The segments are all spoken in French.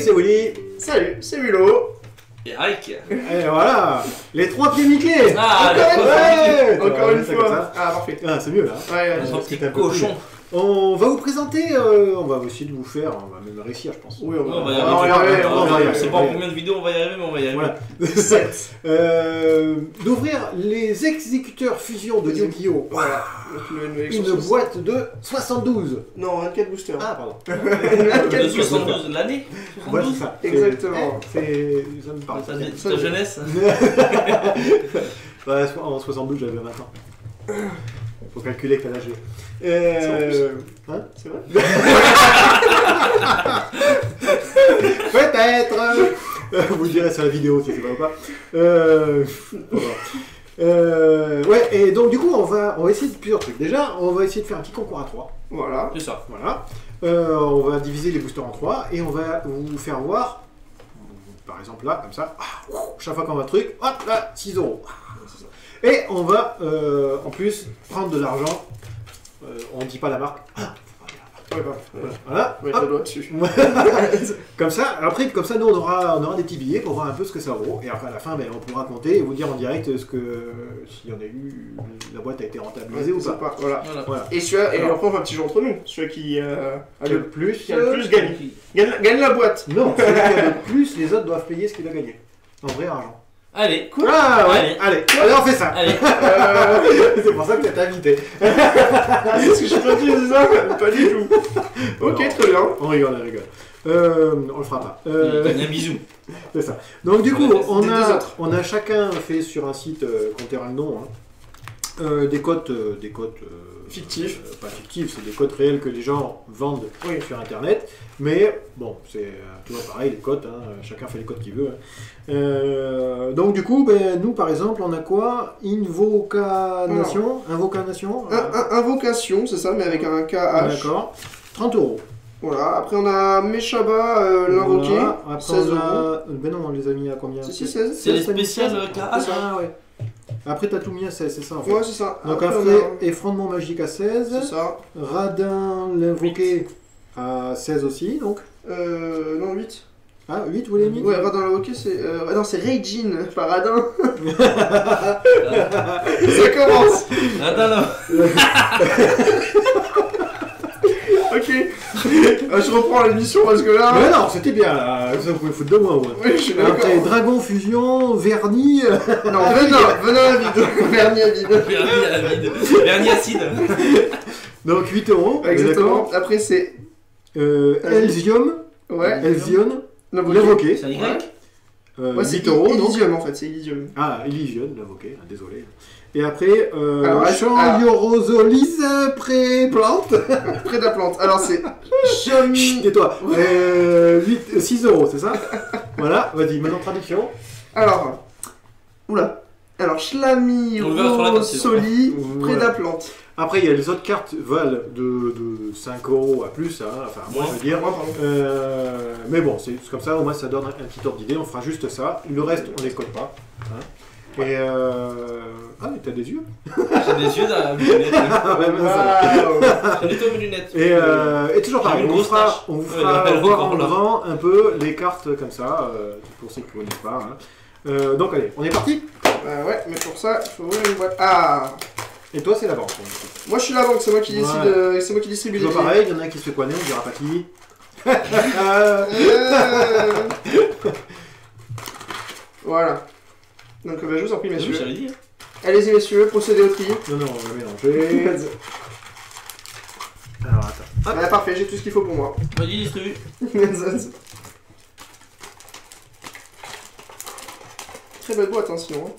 c'est Willy. Salut, c'est Mulot. Et Ike. Et voilà, les 3 pieds Mickey. Ah, Encore une ça fois. comme ça. Ah, parfait. Ah, c'est mieux là. Ouais, Un Parce que petit t'as un peu cochon. On va vous présenter, on va essayer de vous faire, on va même réussir je pense. Oui, On va y on arriver. va y arriver, on va y arriver. C'est pas en combien de vidéos on va y arriver, mais on va y arriver. Voilà. 7. D'ouvrir les exécuteurs fusion de Yu-Gi-Oh! Voilà. Une boîte de 72. Non, 24 boosters. Ah pardon. De 72 l'année. Ouais, 72. c'est ça. Exactement. Ça me parle. Ta jeunesse. Ouais, en 72 j'avais 20 ans. Faut calculer quel âge j'ai. Hein? C'est vrai? Peut-être. Vous le direz sur la vidéo si c'est vrai ou pas. Ouais, et donc du coup on va essayer de plusieurs trucs. Déjà, on va essayer de faire un petit concours à 3. Voilà. C'est ça. Voilà. On va diviser les boosters en 3 et on va vous faire voir, par exemple là, comme ça, chaque fois qu'on va un truc, hop là, 6 euros. Et on va en plus prendre de l'argent, on dit pas la marque. Ouais, bah, Voilà. mettre Hop. le doigt dessus. Comme ça, après, comme ça, nous on aura des petits billets pour voir un peu ce que ça vaut. Et après, à la fin, on pourra compter et vous dire en direct s'il y en a eu, la boîte a été rentabilisée ou pas. Voilà. Voilà. Et celui-là, et Alors. après on fait un petit jeu entre nous. Celui qui a le plus, qui a le plus gagne. Gagne la boîte. Non, celui qui a le plus, les autres doivent payer ce qu'il a gagné. En vrai argent. Allez. Ah ouais, allez, on fait ça. Allez. C'est pour ça que t'es invité. Est-ce que je suis pas dit ça? Pas du tout. Ok, Non. très bien. On rigole. On le fera pas. Il donne un bisou. C'est ça. Donc du coup, Des on deux autres. a chacun fait sur un site, qu'on taira le nom, des cotes Fictifs. pas fictifs, c'est des cotes réelles que les gens vendent Oui. sur internet. Mais bon, c'est toujours pareil, les cotes, chacun fait les cotes qu'il veut. Donc du coup, nous par exemple, on a quoi? Invocation. Invocation, c'est ça, mais avec un KH. D'accord. 30 euros. Voilà, après on a Meshaba, l'invoqué, Voilà. Après 16 on euros. a... Ben non, on les a mis à combien? Si, 16. C'est les t'as mis spéciales 16? KH. Ah ouais. Après t'as tout mis à 16, c'est ça en fait. Ouais, c'est ça. Donc Après, après, on a- effondrement magique à C'est 16, ça. radin l'invoqué à 16 aussi, donc. Non, 8. Ah, 8 vous l'avez mis? Ouais, Radin l'invoqué, c'est. Non, c'est Reijin, pas Radin. Ça commence. Attends, non. Ok. Je reprends l'émission parce que là. Mais non, c'était bien là, ça vous pouvez foutre de moi. Ouais. Oui, je suis d'accord. Après, dragon fusion, vernis. Non, venin à vide. Vernis à vide. Vernis à vide. Vernis acide. Donc 8 euros. Exactement. Après, c'est. Elzium, Ouais. Elzion, L'invoqué. l'invoqué. C'est un Y. Ouais, c'est 8 euros, non? Elysium en fait, c'est Elysium. Ah, Elysium, l'invoqué, désolé. Et après, Alors, Champiorosolis pré-plante. Près de la plante. Alors, c'est. Chut, tais-toi. 6 euros, c'est ça? Voilà, vas-y, maintenant traduction. Alors. Oula. Alors, Shlami On le verra sur la carte, c'est Soli, près de Voilà. la plante. Après, il y a les autres cartes valent de 5 euros à plus, enfin, moi je veux dire. Moi, pardon. Mais bon, c'est comme ça, au moins ça donne un petit ordre d'idée, on fera juste ça. Le reste, on les code pas. Hein. Et Ah, mais t'as des yeux? J'ai des yeux dans la lunette. Waouh. J'ai des mes lunettes. Et toujours J'ai pareil, une on grosse tache. vous Ouais, fera elle voir encore en là. grand un peu les cartes comme ça, pour ceux qui ne connaissent pas. Hein. Donc allez, on est parti. Ouais, mais pour ça, il faut ouvrir une boîte. Ah. Et toi, c'est la banque. Moi, je suis la banque, c'est moi qui décide, Ouais. c'est moi qui distribue les Toujours billets. pareil, il y en a un qui se fait poigner, on dira pas qui. Voilà. Donc, je vous en prie, Oui, messieurs. j'avais dit. Allez-y, messieurs, procédez au tri. Non, on va mélanger. Alors attends. Ah, parfait, j'ai tout ce qu'il faut pour moi. Vas-y, distribue. Très belle boîte, hein, sinon. Hein.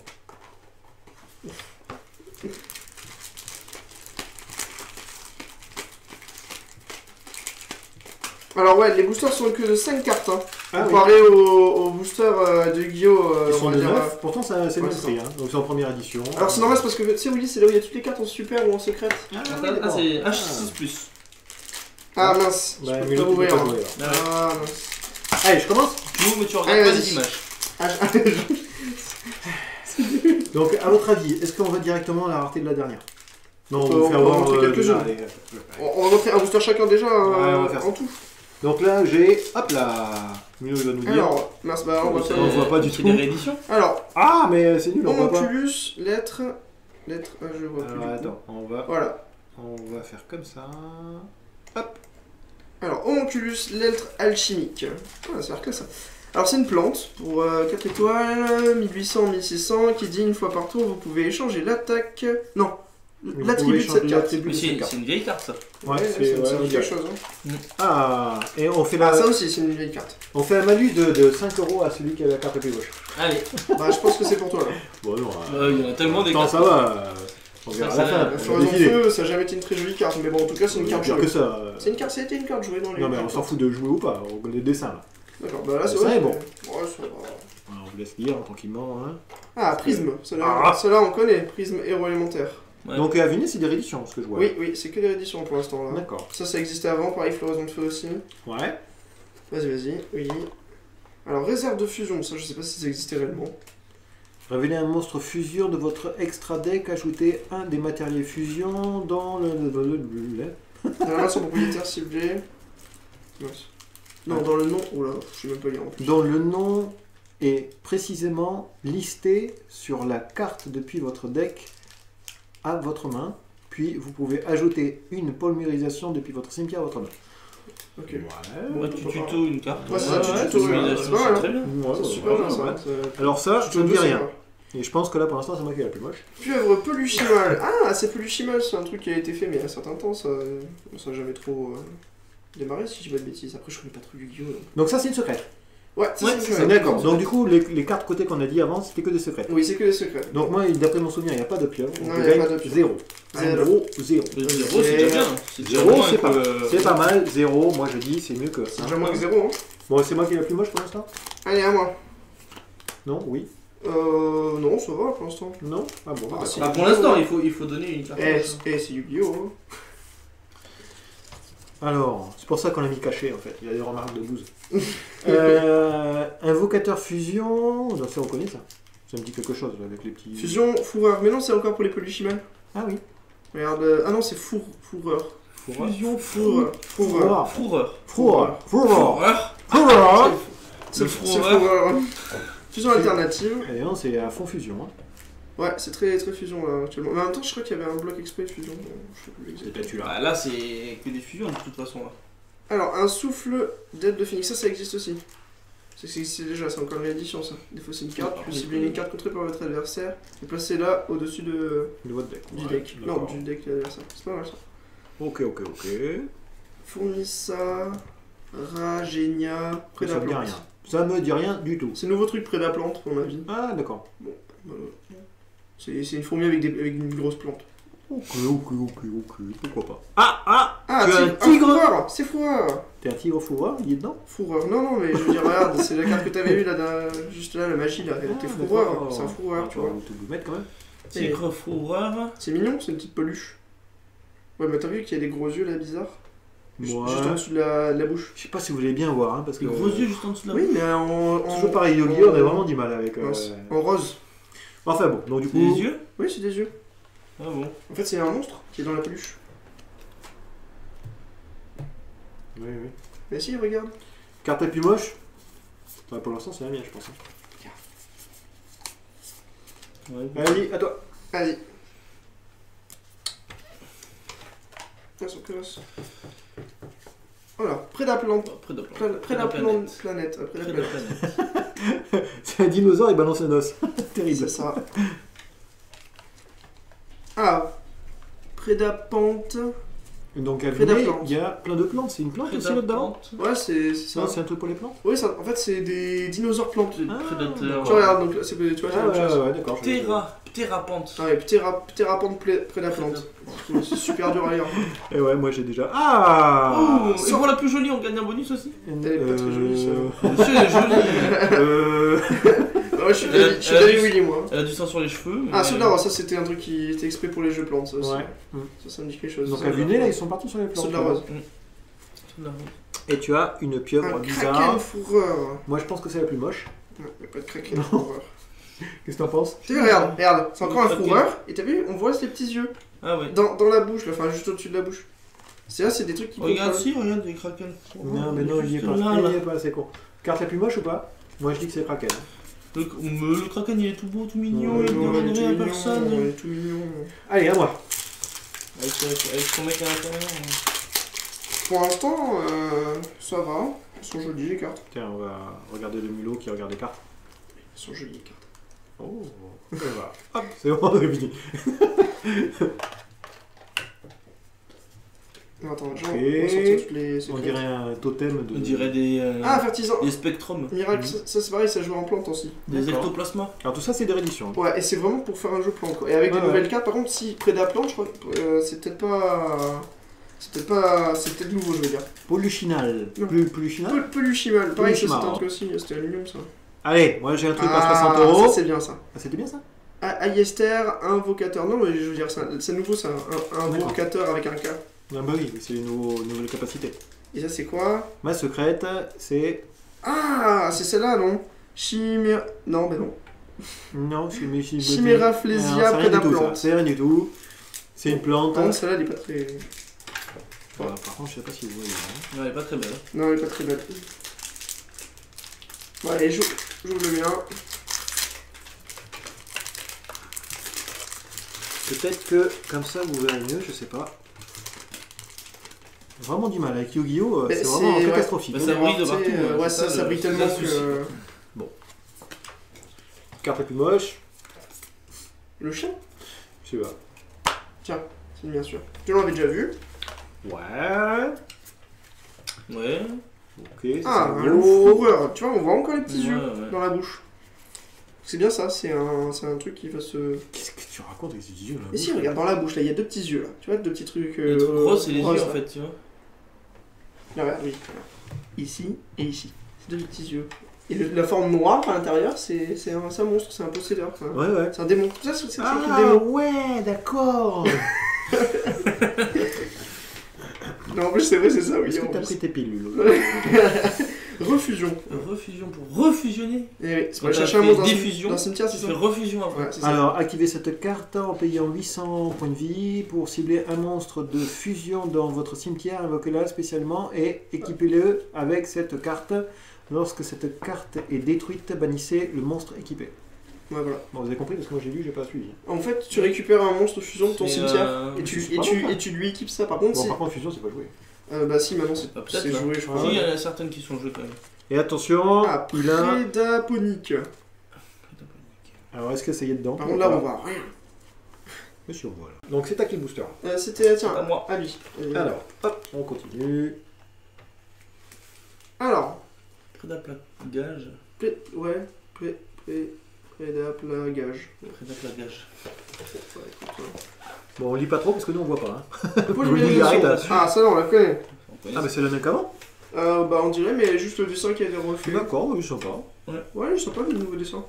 Alors ouais, les boosters sont que de 5 cartes, hein. Ah, oui. Comparé aux boosters de Yu-Gi-Oh! Ils On sont va de dire. 9, pourtant c'est le ouais, même c'est prix, hein. Donc c'est en première édition. Alors c'est normal, c'est parce que tu sais, Willy, c'est là où il y a toutes les cartes en super ou en secrète. Ah, Ah, c'est H6+. Ah mince, Bah, je peux mais pas l'autre, il peut ouvrir. pas hein. jouer, alors. Ah mince. Allez, je commence. Tu ouvres, mais tu Allez, regardes pas vas-y. les images. Ah, Donc, à votre avis, est-ce qu'on va directement à la rareté de la dernière? Non, On va peut en montrer quelques-uns. allez, on va montrer un booster chacun déjà Ouais, on va faire en tout. Donc là, j'ai, hop là, Mino il va nous dire. Alors, mince, bah on va C'est- faire. on voit pas du c'est tout. des rééditions. Alors, Ah, mais c'est nul, on voit pas. homonculus, lettre. Lettre. Ah, je vois plus. Alors du coup. attends, Voilà. on va faire comme ça. Alors, homonculus, lettre alchimique. Ah, ça a l'air classe ça. Alors, c'est une plante pour 4 étoiles, 1800-1600, qui dit une fois par tour, vous pouvez échanger l'attaque. Non, Vous l'attribut pouvez de cette changer carte. l'attribut Mais de cette c'est carte. une vieille carte ça. Ouais, ça c'est me ouais, dit on quelque dirait. chose. Hein. Ah, et on fait Ah, la. ça aussi, c'est une vieille carte. On fait un malus de 5 € à celui qui a la carte la plus gauche. Allez. Bah, je pense que c'est pour toi là. Bon, non. Il y en a tellement des Attends, cartes. ça va. On verra Ça, à la ça, fin. La on va floraison de défiler. feu, ça a jamais été une très jolie carte, mais bon, en tout cas, c'est une carte Pire jouée. que ça. C'est une carte, ça a été une carte jouée dans les. Non, mais on s'en fout de jouer ou pas. On connaît le dessin là. D'accord, bah là, c'est Ça vrai. est bon. Ouais, ça va. Alors, on vous laisse lire tranquillement. Hein. Ah, prisme. Celle-là, Ah. celle-là, on connaît. Prisme héros élémentaire. Ouais. Donc à venir, c'est des rééditions, ce que je vois. Oui, oui, c'est que des rééditions pour l'instant là. D'accord. Ça existait avant, pareil, floraison de feu aussi. Ouais. Vas-y, oui. Alors, réserve de fusion, ça je sais pas si ça existait réellement. Révélez un monstre fusion de votre extra deck, ajoutez un des matériels fusion dans le. Dans la version propriétaire ciblée. Mince. Non, dans le nom. Oh là, je sais même pas lire en plus. dont le nom est précisément listé sur la carte depuis votre deck à votre main. Puis vous pouvez ajouter une polymérisation depuis votre cimetière à votre main. Ok. Ouais. Ouais, tu tutos une carte. Ouais, c'est ça, tu tutos, customisation, ouais, c'est pas mal, c'est très bien. C'est super bien ça. ouais. Ça- Alors ça, Tu je ne te dis dis rien. ça. Et je pense que là pour l'instant c'est moi qui ai la plus moche. Pieuvre peluchimal. Ah, c'est peluchimal, c'est un truc qui a été fait, mais il y a un certain temps, ça n'a jamais trop démarré, si je dis pas de bêtises. Après, je connais pas trop Yu-Gi-Oh! Donc. Donc ça c'est une secrète. Ouais, ça, Ouais, c'est c'est une ça. secrète. D'accord. Donc du coup les cartes côté qu'on a dit avant c'était que des secrètes. Oui, c'est que les secrets. Donc moi d'après mon souvenir il n'y a pas de pieuvre. Non, Donc il je y a gagne pas de pieuvre. 0. Zéro. 0, 0. Le 0, c'est déjà bien. C'est déjà 0 moins c'est pas que, mal. C'est pas mal. 0, moi je dis c'est mieux que C'est 1. déjà moins que 0, hein. Bon c'est moi qui ai la plus moche pour l'instant. Allez, à moi. Non, oui. Non, ça va pour l'instant. Non. Ah bon. Ah, d'accord. si. Bah, pour l'instant, il faut donner une carte. C'est Yu-Gi-Oh! Hein. Alors, c'est pour ça qu'on l'a mis caché en fait. Il y a des remarques de 12. Invocateur fusion. Non, ça on connaît ça. Ça me dit quelque chose là, avec les petits. Fusion, fourreur. Mais non, c'est encore pour les peluchimales. Ah oui. Regarde. Ah non, c'est fourreur. Fusion, Fourreur. Fourreur. fourreur. Fourreur. Fourreur. Fourreur. Fourreur. C'est Le fourreur. fourreur. Fusion alternative. Et non, c'est à fond fusion. Hein. Ouais, c'est très, très fusion là actuellement. Mais en même temps, je crois qu'il y avait un bloc exprès fusion. Bon, je sais plus C'est exactement. peut-être celui-là. Bah, là, c'est que des fusions de toute façon. Là. Alors, un souffle d'aide de phoenix, ça existe aussi. C'est déjà, c'est encore une réédition ça. Des fois, c'est une carte, puis cibler une carte contrée par votre adversaire et placer là au-dessus De votre deck. du Ouais, deck. Non, d'accord. du deck de l'adversaire. C'est pas mal ça. Ok, ok, ok. Fournissa, Ragenia, Ça me dit Prédaplante. rien. Ça me dit rien du tout. C'est le nouveau truc Prédaplante, à mon avis. Ah d'accord. C'est une fourmi avec une grosse plante. Ok, ok, ok, ok. Pourquoi pas. Ah, Ah, tu as un tigre. tigre. Fourreur. C'est fourreur. T'es un tigre fourreur, il est dedans. Fourreur. Non, mais je veux dire, regarde, c'est la carte que t'avais eue là, juste là, la magie là. Elle était Ah, fourreur. d'accord. C'est un fourreur, tu On va vois. tout vous mettre quand même. Tigre fourreur. C'est mignon, c'est une petite peluche. Ouais, mais t'as vu qu'il y a des gros yeux là, bizarres Juste en dessous de la bouche. Je sais pas si vous voulez bien voir, hein, parce que. Les gros yeux juste en dessous de la Oui, mais en. Toujours pareil, Yogi, on a vraiment du mal avec. En rose. Enfin bon, donc du C'est coup. des yeux. Oui, c'est des yeux. Ah bon. En fait, c'est un monstre qui est dans la peluche. Oui, oui. Mais si, regarde. Carte la plus moche. Bah, pour l'instant, c'est la mienne, je pense. Ouais. Allez, à toi. Allez. Elles sont classe. Voilà, Prédaplante. Après de Prédaplante planète. Près de la Prédaplante. planète. C'est un dinosaure, il balance un os. Terrible. C'est ça. Ah. Prédapante. Donc à Prédaplante. Vinay, il y a plein de plantes. C'est une plante aussi là-dedans. Ouais, c'est ça. Non, c'est un truc pour les plantes. Oui, ça, en fait, c'est des dinosaures plantes. Prédateur. Tu regardes, donc c'est, tu vois, c'est Ah la même chose. ouais, d'accord. Ptérapante. Ah ouais, Ptérapante Prédaplante. C'est super dur à lire. Et ouais, moi j'ai déjà. Ah Oh, et pour la plus jolie, on gagne un bonus aussi. Elle est pas très jolie, ça. Monsieur, elle est jolie. Ouais, je suis David Willy, moi. Elle a du sang sur les cheveux. Ah, mais- celui-là, ça c'était un truc qui était exprès pour les jeux plantes, ça aussi. Ouais. Ça me dit quelque chose. Donc Ça, à Vinay, là, ils sont partis sur les plantes. Ceux de la rose. Celui-là. Et tu as une pieuvre Un bizarre. kraken fourreur. Moi je pense que c'est la plus moche. Non, il n'y a pas de kraken fourreur. Qu'est-ce que t'en penses? Tu sais, regarde, c'est encore un Kraken. fourreur. Et t'as vu, on voit ses petits yeux. Ah ouais. Dans la bouche, là, enfin juste au-dessus de la bouche. C'est là, c'est des trucs qui Regarde, comprennent. si, regarde, des kraken. Non, mais non, il y est pas. Là, Il là. y est pas, c'est con. Carte la plus moche ou pas? Moi je dis que c'est Kraken. Le Kraken il est tout beau, tout mignon, Ouais, il ne non, demande il est rien à tout personne. mignon, il est tout mignon. Allez, à moi. Avec son mec à l'intérieur. Pour l'instant, ça va. Elles sont jolies les cartes. Tiens, on va regarder le mulot qui regarde les cartes. Elles sont jolies les cartes. Oh, ça va. Hop, c'est bon, c'est fini. Non, attends, on va Ok. sortir toutes les On secrets. dirait un totem de... On dirait des. Ah, fertilisant. Des spectrums. Miracle, ça c'est pareil, ça joue en plante aussi. Des D'accord. ectoplasmas. Alors tout ça c'est des rééditions. Ouais, et c'est vraiment pour faire un jeu plante quoi. Et avec Ouais, des nouvelles cartes, par contre, si près de la plante, je crois que c'est peut-être pas. C'est peut-être nouveau, je veux dire. Poluchinal. Non. Poluchinal. Peluchimal, pareil, ça c'était Peluchimal. un truc aussi, c'était aluminium ça. Allez, moi j'ai un truc à Ah, 60 euros. ça c'est bien ça. Ah, c'était bien ça? Ayester, invocateur. Non, mais je veux dire, c'est nouveau ça, un invocateur avec un K. Ah bah oui, c'est une nouvelle capacité. Et ça c'est quoi? Ma secrète, c'est... Ah, c'est celle-là, non? Chimère. Non, mais non. Non, c'est mes Chiméraplésia prédaplante. C'est rien du tout. C'est une plante. Par contre, celle-là elle est pas très. Voilà, par contre, je sais pas si vous voyez. Hein. Non, elle est pas très belle. Non, elle est pas très belle. Bon, allez, j'ouvre le mien. Peut-être que comme ça vous verrez mieux, je sais pas. Vraiment du mal avec Yu-Gi-Oh! Mais C'est c'est- vraiment ouais. catastrophique. Bah, ça brille de Tu sais, partout. ouais, c'est ça le- brille c'est tellement le souci. que. Carte la plus moche, Le chien? je sais pas. Tiens, c'est bien sûr. Tu l'avais déjà vu? Ouais. Ouais. Ok, ça Ah, c'est un loup beau. fourreur. Tu vois, on voit encore les petits Ouais, yeux ouais. dans la bouche. C'est bien ça, c'est un truc qui va se. Qu'est-ce que tu racontes avec ces yeux là? Mais si, regarde dans la bouche, là, il y a deux petits yeux là. Tu vois, deux petits trucs. Les trucs gros, c'est les yeux roses, en là. fait, tu vois. Là, regarde, oui. Ici et ici. C'est deux petits yeux. Et la forme noire à l'intérieur, c'est un monstre, c'est un possédeur. Enfin, Ouais, ouais. c'est un démon. Tout ça, c'est le truc Ah démon. ouais, d'accord. Non, en plus, c'est vrai, c'est ça, oui. Est-ce que en t'as plus. pris tes pilules? Refusion. Refusion pour refusionner. Et oui, c'est Quand pour aller t'as chercher un fait monstre diffusion, dans le cimetière, Tu c'est fais ça? refusion après. Ouais, c'est ça. Alors, activez cette carte en payant 800 points de vie pour cibler un monstre de fusion dans votre cimetière, invoquez-la spécialement et équipez-le avec cette carte. Lorsque cette carte est détruite, bannissez le monstre équipé. Ouais, voilà. Bon, vous avez compris parce que moi j'ai lu, j'ai pas suivi. En fait, tu récupères un monstre fusion de ton C'est, cimetière et tu, c'est pas mal, ça. et tu lui équipes ça. Par contre, Bon, c'est. par contre, fusion, c'est pas joué. Bah, si, maintenant c'est Ah, peut-être, c'est là. joué, je crois. Si, il y en a certaines qui sont jouées quand même. Et attention, Ah, il a. Prédaponique. Alors, est-ce que ça y est dedans? Par contre, là, on voit rien. Monsieur, voilà. Donc, c'est à qui le booster? C'était, tiens, Pas moi. à lui. Alors, hop, on continue. Alors, Prédaplagage. prédaplagage. Prédaplagage. Bon, on lit pas trop parce que nous on voit pas. Hein. Polymérisation. direct, Ah, ça, là, on la connaît. On connaît Ah, mais ça. c'est le même qu'avant? Bah, on dirait, mais juste le dessin qui a été refait. D'accord, oui, sympa. Ouais, je sais pas le nouveau dessin.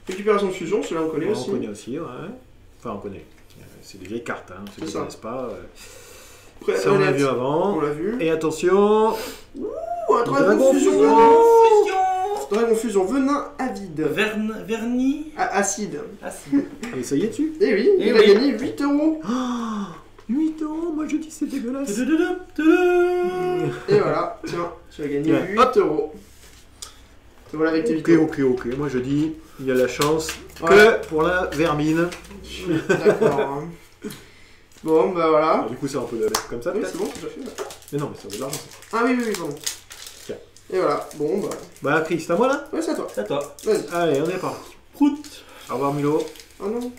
Récupération de fusion, celui-là, on connaît Ouais, aussi. on connaît aussi, ouais. Enfin, on connaît. C'est des vieilles cartes, hein. Ceux C'est qui ça. connaissent pas. Après, Ça, on l'a Honnête, vu avant. on l'a vu. Et attention, Ouh, un Dragon dragon fusion fusion. venin. Fusion. Dragon fusion venin avide. Vernis. Acide. Acide. et ça y est dessus. Eh oui, Eh il a oui. gagné 8 euros. 8 ans, moi je dis c'est dégueulasse. Et voilà, tiens, tu as gagné Tiens, 8 euros. Te voilà avec tes 8 Ok, euros. ok. Moi je dis, il y a la chance Ouais. que pour la vermine. D'accord. hein. Bon, bah voilà. Alors, du coup, ça on peut le mettre comme ça, Oui, peut-être. c'est bon, tout à fait. ouais. Mais non, mais ça vaut de l'argent. Ah oui, oui, oui, pardon. Tiens. Et voilà, bon, bah. Bah, Chris, c'est à moi là. Ouais, c'est à toi. C'est à toi. Vas-y. Allez, on est parti. Prout. Au revoir, Milo. Oh non.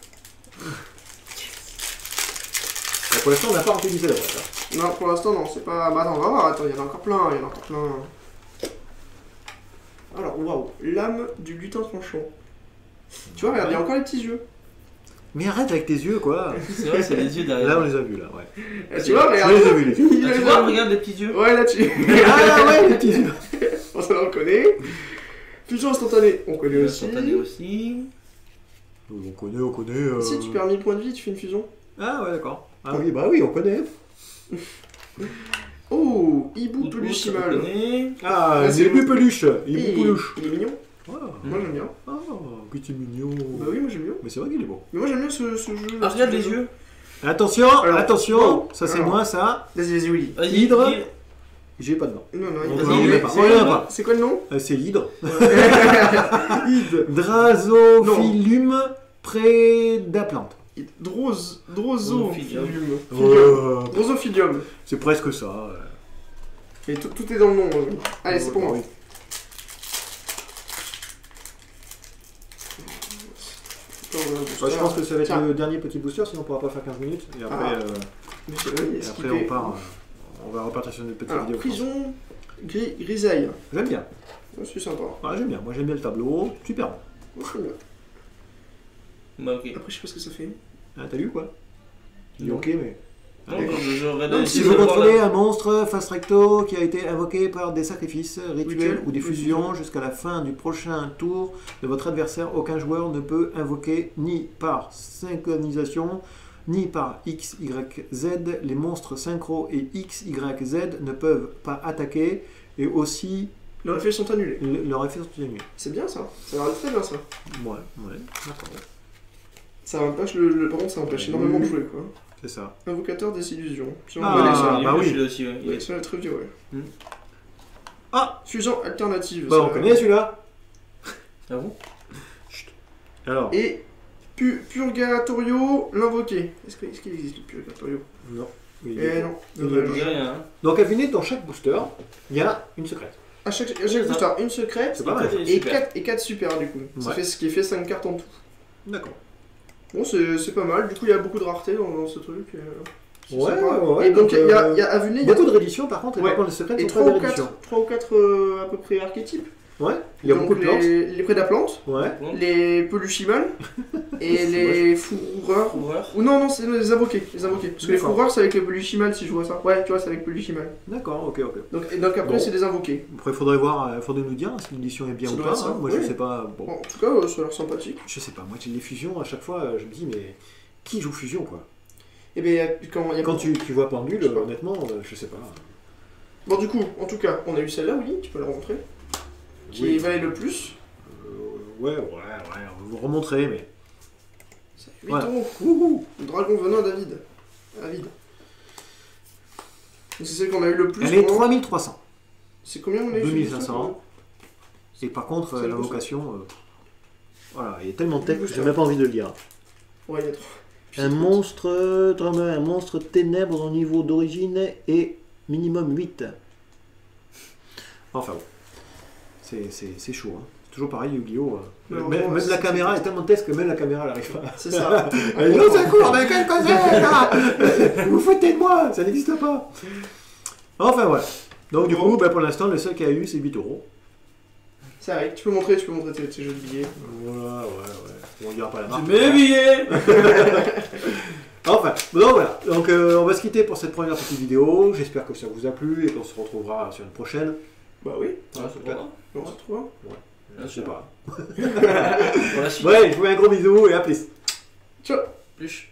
Bah, pour l'instant, on n'a pas utilisé la boîte. Hein. Non, pour l'instant, non, c'est pas. Bah attends, on va voir, attends, il y en a encore plein, il y en a encore plein. Alors, waouh, l'âme du lutin tranchant. Tu vois, regarde, il y a encore les petits yeux. Mais arrête avec tes yeux, quoi. C'est vrai, c'est les yeux derrière. Là, on les a vus, là, ouais. Tu vois, Je regarde. les ai vus, les yeux. Il Ah, a tu les vois, a. regarde les petits yeux. Ouais, là-dessus. Ah ouais, les petits yeux. Bon, ça, là, on connaît. Fusion instantanée, on connaît aussi. Instantané aussi. On connaît. Si tu perds 1000 points de vie, tu fais une fusion. Ah ouais, d'accord. Ah oui, bah oui, on connaît. Oh, hibou Prout, peluchimal. on connaît. Ah, Ah, c'est c'est le peluche. Il est Et peluche. il est mignon. Ah, Moi, j'aime bien. petit mignon. Bah oui, moi, j'aime bien. Mais c'est vrai qu'il est beau. Mais moi, j'aime bien ce jeu. Ah, regarde les yeux. Attention, Alors, attention. bon, Ça, c'est alors. moi, ça. Vas-y, Willy. Vas-y, Hydre. dis- J'ai pas de nom. Non, non, On il va y y a pas. pas. On y va pas. C'est quoi le nom? C'est l'hydre. Id. Drasophyllum prédaplante. Drosophilium. Oh, Drosophilium. c'est presque ça. Et tout est dans le nom. Allez, c'est pour moi. Oui. Je pense que ça va être Tiens. le dernier petit booster, sinon on pourra pas faire 15 minutes. Et après, et après on part. On va repartir sur une petite Alors, vidéo. prison grisaille. J'aime bien. C'est sympa. Ouais, j'aime bien. Moi j'aime bien le tableau. Super. Moi, je bien. Bah, ok. Après, je sais pas ce que ça fait. Ah, t'as lu quoi? Il est Non. ok, mais. Non, D'accord. j'aurais Non, Si laissé vous voir contrôlez la- un monstre fast recto qui a été invoqué par des sacrifices, rituels Rituels ou des ou fusions jusqu'à la fin du prochain tour de votre adversaire, aucun joueur ne peut invoquer ni par synchronisation ni par X, Y, Z. Les monstres synchro et X, Y, Z ne peuvent pas attaquer et aussi Les effets sont annulés. leurs effets sont annulés. C'est bien ça. Ça va très bien ça. Ouais, d'accord. Ça empêche par contre, ça empêche Oui. énormément de jouer quoi. C'est ça. Invocateur des illusions. Si on Ah, connaît ça. Il est bah bien, oui. celui-là aussi, ouais. Ouais, ça va être très vieux, ouais. Ah, Fusion alternative. bah ça- on connaît celui-là. Ah bon? Alors, Et Purgatorio l'invoqué. Est-ce qu'il existe le Purgatorio? non. Il- Eh non. il est dommage. Je dis rien, hein. Donc à venir dans chaque booster, il y a une secrète. À chaque booster, une secrète C'est pas mal. Et et super. 4 super du coup. Ça Ouais. fait ce qui fait 5 cartes en tout. D'accord. Bon, c'est pas mal. Du coup, il y a beaucoup de rareté dans ce truc. C'est Ouais, sympa. ouais, Et donc, donc, il y a à venir, il y a Beaucoup de rééditions par contre, et Ouais. par contre les secrètes et sont 3 très ou rééditions. 4 à peu près archétypes. Ouais, il y a Donc, beaucoup de plantes. les prédaplantes, Ouais. les peluchimales et les fourreurs. Coureur. Ou non, c'est les invoqués. Parce que les D'accord. fourreurs, c'est avec les peluchimales si je vois ça. Ouais, tu vois, c'est avec peluchimales. D'accord, ok. Donc après, Bon. c'est des invoqués. Après, il faudrait voir, faudrait nous dire si l'édition est bien Ça ou doit pas. être ça, Moi, oui. je sais pas. Bon, Bon, en tout cas, ça a l'air sympathique. je sais pas. Moi, j'ai les fusions à chaque fois. Je me dis, mais qui joue fusion quoi? Et bien, Quand tu vois Pendule, Je sais pas. honnêtement, je sais pas. Bon, du coup, en tout cas, on a eu celle-là, oui, tu peux la remontrer. Qui Oui. valait le plus. Ouais, on va vous remontrer, mais. Ça fait 8 Voilà. euros. Wouhou! Dragon venin David. David. Donc, c'est celle qu'on a eu le plus. Elle est pendant- 3300. C'est combien on a eu 2500. Et par contre, C'est le l'invocation. Voilà, il y a tellement de texte que j'ai même pas envie de le lire. Ouais, il y a trop. Un monstre ténèbres au niveau d'origine est minimum 8. Enfin bon. C'est chaud. Hein. C'est toujours pareil, Yu-Gi-Oh! Non, Même non, la c'est- caméra est tellement test que même la caméra elle arrive pas. C'est ça. Elle dit, oh, ça court, mais quel concert là. Vous foutez de moi, ça n'existe pas. Enfin voilà. Donc du coup, pour l'instant, le seul qu'il y a eu, c'est 8 euros. Ça arrive. Tu peux montrer tes jeux de billets. Voilà, On dira pas la marque. Tu mets billets. Enfin, donc voilà. Donc on va se quitter pour cette première petite vidéo. J'espère que ça vous a plu et qu'on se retrouvera sur une prochaine. Bah oui. Ah, c'est pas grave. On se retrouve. Je sais pas. Pour la suite. Ouais, je vous fais un gros bisou et à plus. Ciao. Plus.